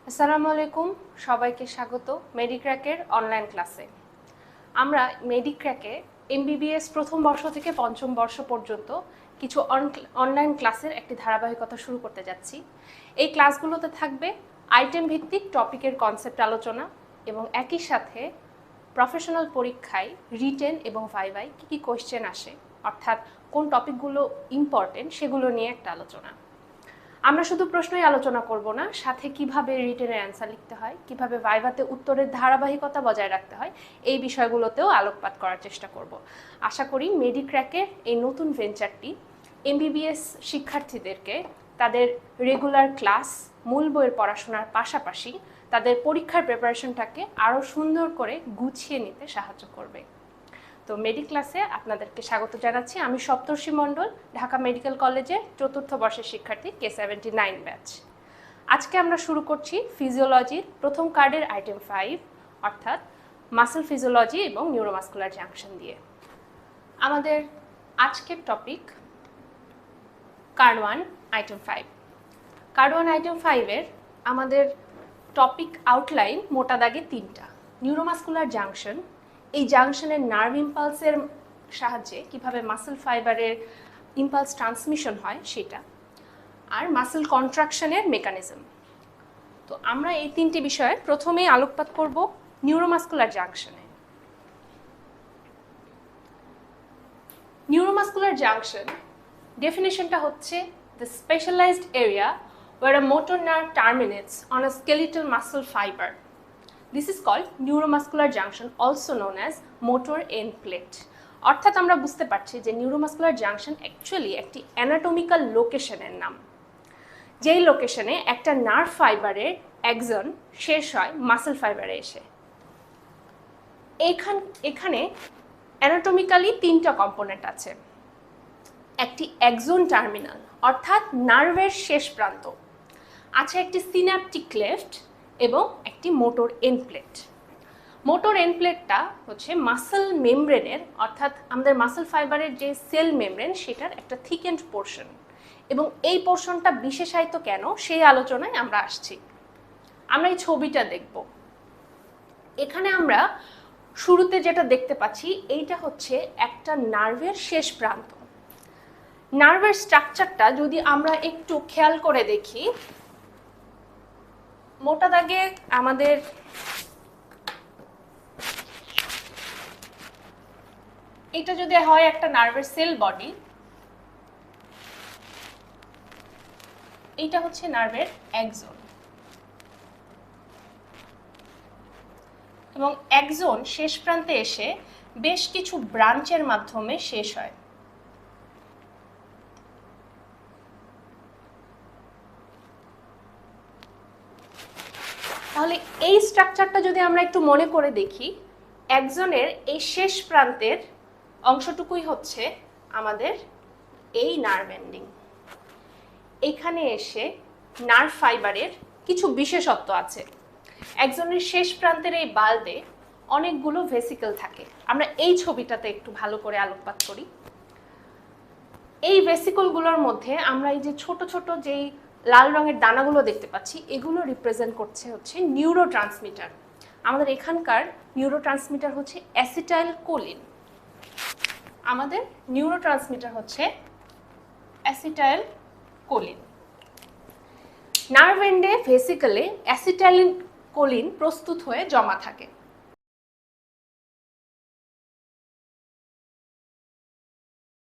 আসসালামু আলাইকুম, সবাইকে স্বাগত মেডিক্র্যাকের অনলাইন ক্লাসে। আমরা মেডিক্র্যাকে এমবিবিএস প্রথম বর্ষ থেকে পঞ্চম বর্ষ পর্যন্ত কিছু অনলাইন ক্লাসের একটি ধারাবাহিকতা শুরু করতে যাচ্ছি। এই ক্লাসগুলোতে থাকবে আইটেম ভিত্তিক টপিকের কনসেপ্ট আলোচনা এবং একই সাথে প্রফেশনাল পরীক্ষায় রিটেন এবং ভাইভায় কী কী কোয়েশ্চেন আসে, অর্থাৎ কোন টপিকগুলো ইম্পর্টেন্ট সেগুলো নিয়ে একটা আলোচনা। আমরা শুধু প্রশ্নই আলোচনা করব না, সাথে কিভাবে রিটেনের অ্যান্সার লিখতে হয়, কিভাবে ভাইভাতে উত্তরের ধারাবাহিকতা বজায় রাখতে হয়, এই বিষয়গুলোতেও আলোকপাত করার চেষ্টা করব। আশা করি মেডিক্র্যাকের এই নতুন ভেঞ্চারটি এমবিবিএস শিক্ষার্থীদেরকে তাদের রেগুলার ক্লাস, মূল বইয়ের পড়াশোনার পাশাপাশি তাদের পরীক্ষার প্রিপারেশনটাকে আরও সুন্দর করে গুছিয়ে নিতে সাহায্য করবে। তো মেডি ক্লাসে আপনাদেরকে স্বাগত জানাচ্ছি। আমি সপ্তর্ষি মণ্ডল, ঢাকা মেডিকেল কলেজের চতুর্থ বর্ষের শিক্ষার্থী, K79 ব্যাচ। আজকে আমরা শুরু করছি ফিজিওলজির প্রথম কার্ডের আইটেম 5, অর্থাৎ মাসল ফিজিওলজি এবং নিউরোমাস্কুলার জাংশন দিয়ে। আমাদের আজকের topic card 1 item 5। Card 1 item 5-এর আমাদের টপিক আউটলাইন মোটা দাগে 3টা। নিউরোমাস্কুলার জাংশন, এই জাংশনের নার্ভ ইম্পালসের সাহায্যে কিভাবে মাসল ফাইবারের ইম্পালস ট্রান্সমিশন হয় সেটা, আর মাসল কন্ট্রাকশনের মেকানিজম। তো আমরা এই 3টি বিষয়ে প্রথমেই আলোকপাত করব নিউরোমাস্কুলার জাংশনে। নিউরোমাস্কুলার জাংশন ডেফিনেশনটা হচ্ছে the specialized area where a motor nerve terminates on a skeletal muscle fiber. This is called neuromuscular junction, also known as motor end plate. অর্থাৎ আমরা বুঝতে পারছি যে নিউরোমাস্কুলার জাংশন অ্যাকচুয়ালি একটি অ্যানাটমিক্যাল লোকেশনের নাম, যেই লোকেশনে একটা নার্ভ ফাইবারের এক্সন শেষ হয় মাসল ফাইবারে এসে। এখানে অ্যানাটমিক্যালি 3টা কম্পোনেন্ট আছে। একটি এক্সন টার্মিনাল, অর্থাৎ নার্ভের শেষ প্রান্ত, আছে একটি সিন্যাপটিক ক্লেফট এবং একটি motor end plate. Motor end প্লেটটা হচ্ছে মাসল মেমব্রেনের, অর্থাৎ আমাদের মাসল ফাইবারের যে সেল মেমব্রেন সেটার একটা থিকেন্ড পোর্শন, এবং এই পোর্শনটা বিশেষায়িত কেন সেই আলোচনায় আমরা আসছি। আমরা এই ছবিটা দেখব। এখানে আমরা শুরুতে যেটা দেখতে পাচ্ছি এইটা হচ্ছে একটা নার্ভের শেষ প্রান্ত। নার্ভের স্ট্রাকচারটা যদি আমরা একটু খেয়াল করে দেখি, মোটা দাগে আমাদের এটা যদি হয় একটা নার্ভের সেল বডি, এইটা হচ্ছে নার্ভের এক্সন, এবং এক্সন শেষ প্রান্তে এসে বেশ কিছু ব্রাঞ্চের মাধ্যমে শেষ হয়। তাহলে এই স্ট্রাকচারটা যদি আমরা একটু মনে করে দেখি, এক্সনের এই শেষ প্রান্তের অংশটুকুই হচ্ছে আমাদের এই নার্ভ এন্ডিং। এখানে এসে নার্ভ ফাইবারের কিছু বিশেষত্ব আছে। এক্সনের শেষ প্রান্তের এই বাল্বে অনেকগুলো ভেসিকেল থাকে। আমরা এই ছবিটাতে একটু ভালো করে আলোকপাত করি। এই ভেসিকলগুলোর মধ্যে আমরা এই যে ছোট ছোট যেই লাল রঙের দানাগুলো দেখতে পাচ্ছি, এগুলো রিপ্রেজেন্ট করছে হচ্ছে নিউরো ট্রান্সমিটার। আমাদের এখানকার নিউরো ট্রান্সমিটার হচ্ছে অ্যাসিটাইল কোলিন। আমাদের নিউরো ট্রান্সমিটার হচ্ছে অ্যাসিটাইল কোলিন। নার্ভ এন্ডে ভেসিকলে অ্যাসিটাইল কোলিন প্রস্তুত হয়ে জমা থাকে।